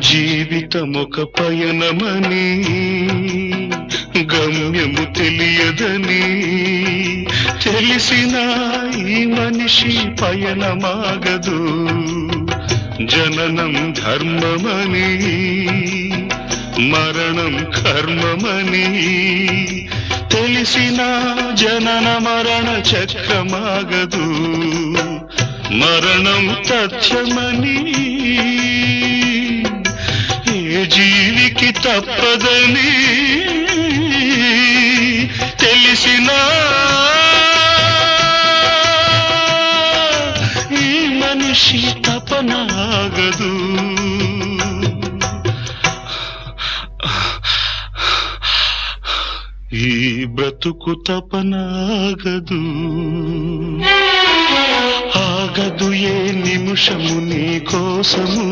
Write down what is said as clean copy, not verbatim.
జీవితమొక పయనమని గమ్యము తెలియదని తెలిసిన ఈ మనిషి పయనమాగదు. జననం ధర్మమని మరణం కర్మమని తెలిసిన జనన మరణ చక్రమాగదు. మరణం తథ్యమని ఏ జీవికి తప్పదని తెలిసిన ఈ మనిషి తపనాగదు. ఈ బ్రతుకు తపనాగదు. ఆగదు ఏ నిమిషము నీ కోసము